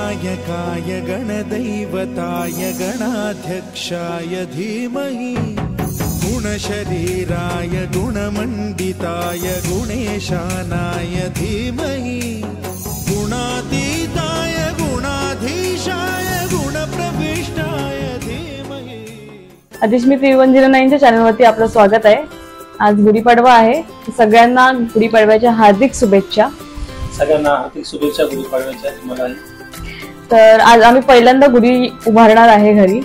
गणनायकाय गणदैवताय गणाध्यक्षाय धीमहि गुणशरीराय गुणमण्डिताय गुणेशानाय धीमहि गुणातीताय गुणाधीशाय गुणप्रविष्टाय धीमहि। आदिश्मी 3109 च्या चॅनलवरती आपलं स्वागत आहे। आज गुढीपाडवा आहे, सगळ्यांना गुढीपाडव्याच्या हार्दिक शुभेच्छा। सगळ्यांना हार्दिक शुभेच्छा गुढीपाडव्याच्या तुम्हाला। तर आज आम्ही पहिल्यांदा गुढी उभारणार आहे घरी,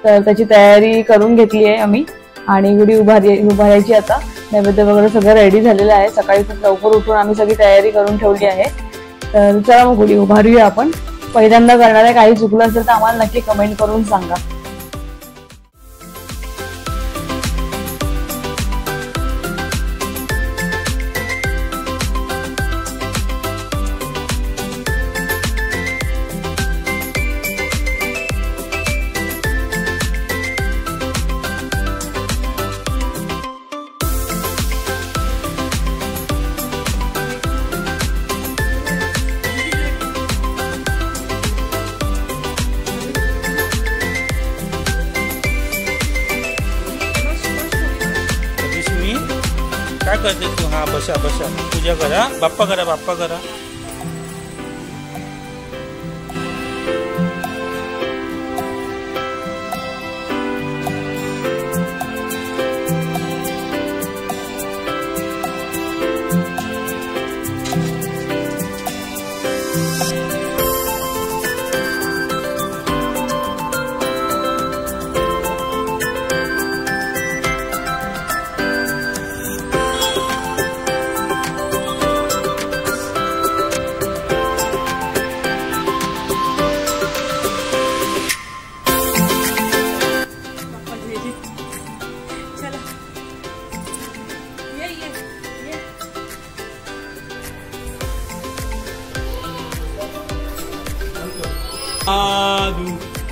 तर त्याची तयारी करून घेतली आहे आम्ही आणि गुढी उभारायची आता नैवेद्य वगैरे सगळं रेडी झालेलं आहे। सकाळी खूप लवकर उठून आम्ही सगळी तयारी करून ठेवली आहे। तर चला मग गुढी उभारूया आपण। पहिल्यांदा करणार आहे, काही चुकलं असेल तर आम्हाला नक्की कमेंट करून सांगा। काय करते तू? हा बसा बसा, पूजा करा, बाप्पा करा, बाप्पा करा।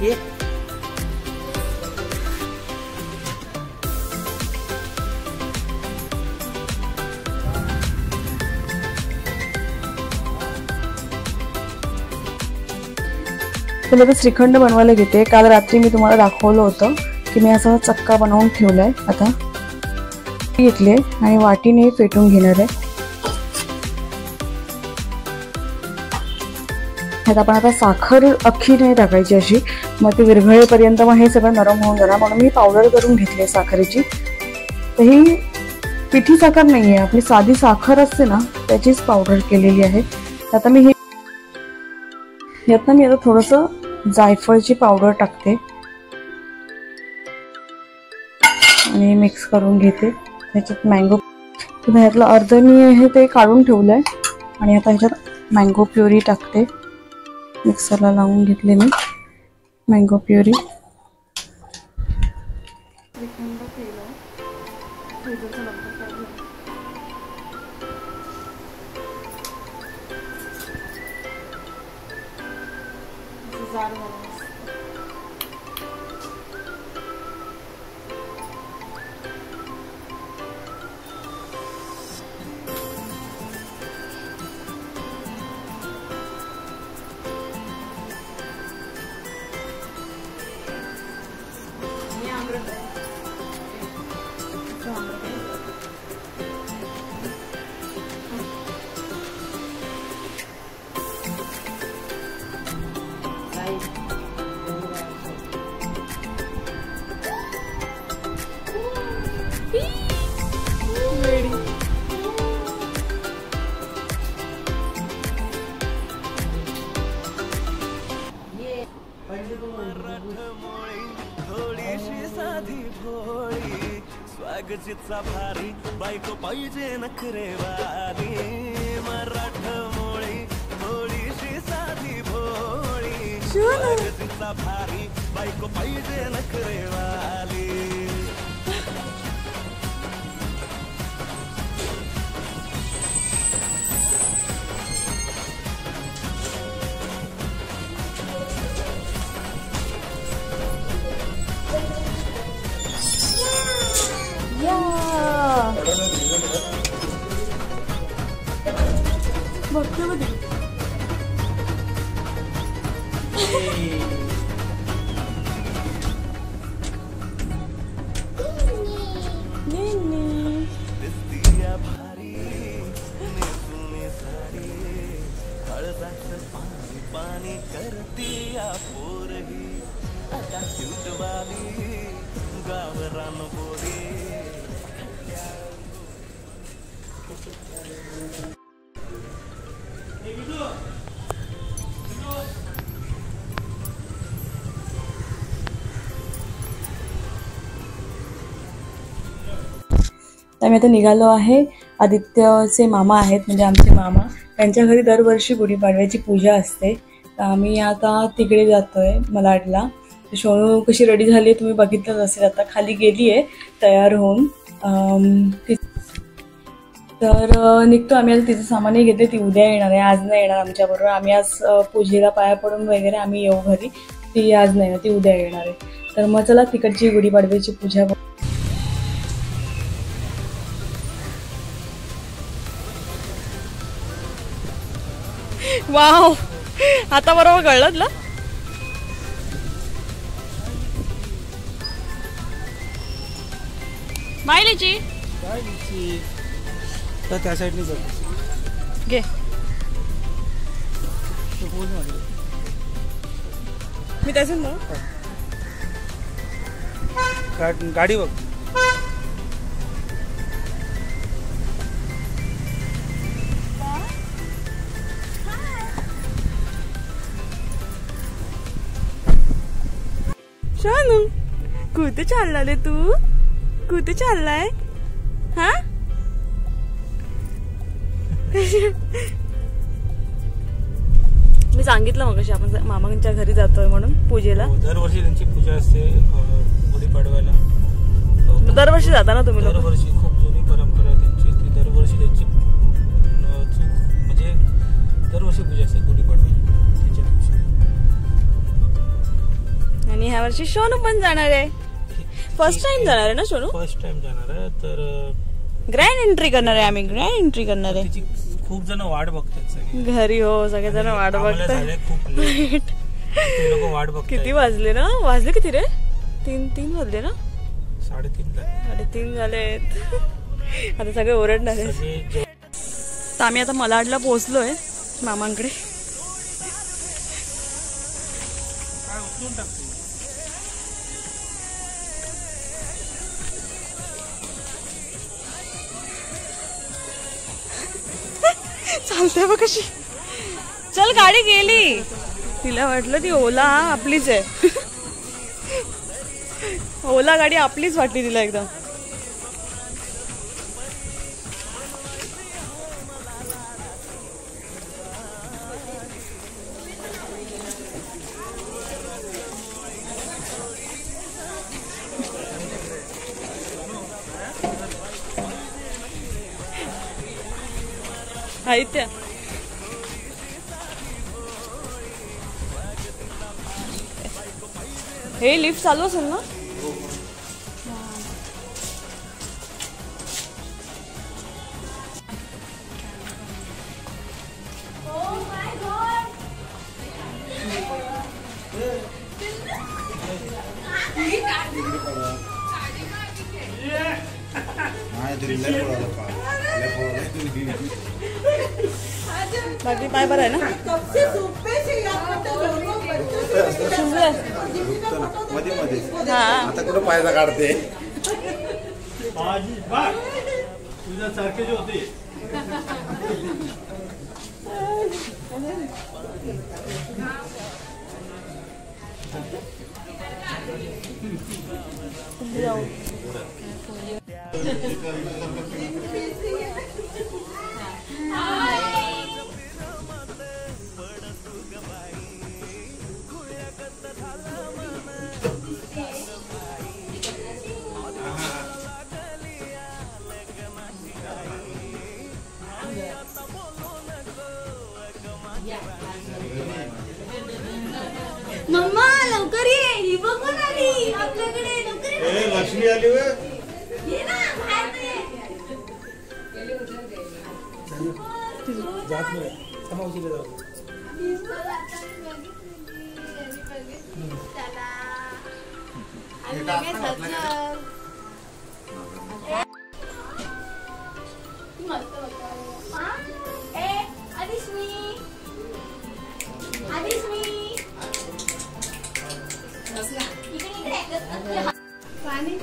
ये तर आता श्रीखंड बनवायला घेते। काल रात्री मी तुम्हाला दाखवलं होतं की मी असा चक्का बनवून ठेवलाय। आता घेतले आणि वाटीने फेटून घेणार आहे। आपण आता साखर अख्खी नाही टाकायची अशी, मग ती विरघळेपर्यंत मग हे सगळं नरम होऊन जाणार, म्हणून मी पावडर करून घेतली साखरेची। तर ही पिठी साखर नाहीये, आपली साधी साखर असते ना त्याचीच पावडर केलेली आहे। आता मी हे यातनं मी आता थोडंसं जायफळची पावडर टाकते आणि मिक्स करून घेते। ह्याच्यात मँगो, ह्यातलं अर्ध मी हे ते काढून ठेवलंय आणि आता ह्याच्यात मँगो प्युरी टाकते। मिक्सरला लावून घेतले मी मँगो प्युरी। स्वागतीचा भारी बायको पाहिजे नखरेवाली, मराठमोळी थोडीशी साधी भोळी। स्वागतीचा भारी बायको पाहिजे नखरेवाली। आम्ही आता निघालो आहे. आदित्यचे मामा आहेत, म्हणजे आमचे मामा, त्यांच्या घरी दरवर्षी गुढीपाडव्याची पूजा असते. तर आम्ही आता तिकडे जातोय मलाडला. सोनू कशी रेडी झाली तुम्ही बघितलंच असेल. आता खाली गेली आहे तयार होऊन. तर निघतो आम्ही. आता तिचं सामानही घेते. ती उद्या येणार आहे, आज नाही येणार आमच्याबरोबर. आम्ही आज पूजेला पाया पडून वगैरे आम्ही येऊ घरी. ती आज नाही, ती उद्या येणार आहे. तर मग चला तिकडची गुढीपाडव्याची पूजा. वाव, आता बरोबर कळलं ना. मायलीची तर त्या साईडने घे. मी त्याच ना गाडी बघ. शानू, कुठे चालला रे तू? कुठे चाललाय? हा, मी सांगितलं मग कशी आपण मामांच्या घरी जातोय म्हणून पूजेला. दरवर्षी त्यांची पूजा असते गुढीपाडव्याला. दरवर्षी जाता ना तुम्ही? दरवर्षी खूप जुनी परंपरा त्यांची. ती दरवर्षी त्यांची म्हणजे दरवर्षी पूजा असते गुढीपाडव्याला. आणि ह्या वर्षी सोनू पण जाणार आहे. फर्स्ट टाइम जाणार आहे ना सोनू? फर्स्ट टाइम जाणार आहे. तर ग्रँड एंट्री करणार आहे आम्ही. ग्रँड एंट्री करणार आहे. तिची खूप जण वाट बघतात सगळे घरी. हो, सगळेजण वाट बघतात. खूप लोक वाट बघतात. किती वाजले ना? वाजले किती रे? 3 वाजले ना? 3:30 झाले. आता सगळे ओरडणार आहे. तर आम्ही आता मलाडला पोहोचलोय मामांकडे. चालते बघ कशी. चल, गाडी गेली. तिला वाटलं ती ओला आपलीच आहे. ओला गाडी आपलीच वाटली तिला एकदम. आदित्य, हे लिफ्ट चालू असेल ना? बाकी पाय बरं आहे ना? आता कुठं पायदा काढते तुझ्या सारखे जे होते. मम्मा लवकर ये. ही बघून आली आपल्याकडे. लवकर लक्ष्मी आली वे. ये ना बाहेर ये. जात नाही. मावशीला जाऊ. पाणी